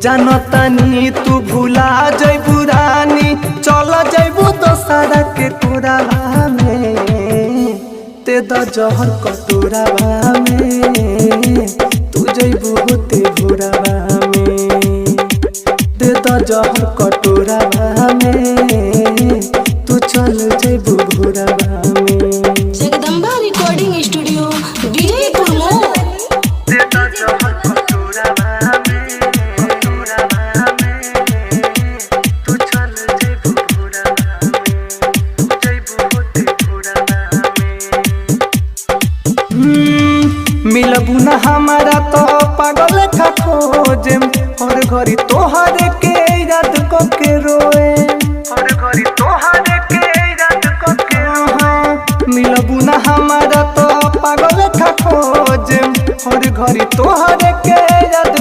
जानतानी तू भूला जइबू रानी, चल जइबू दोसरा के कोरावा में, ते द जहर कटोरावा में, तू जइबू होते भोरावा में, ते द जहर कटोरावा में, तू चल जइबू भोरावा में। जगदम्बा रिकॉर्डिंग स्टूडियो डीजे कुरमो। मिलबू न हमारा तो पागल खा खोजेम, हर घड़ी तोहरे के याद क के रोए, हर घड़ी तोहरे के याद क के। मिलबू न हमारा तो पागल खा खोजेम, हर घड़ी तोहरे के याद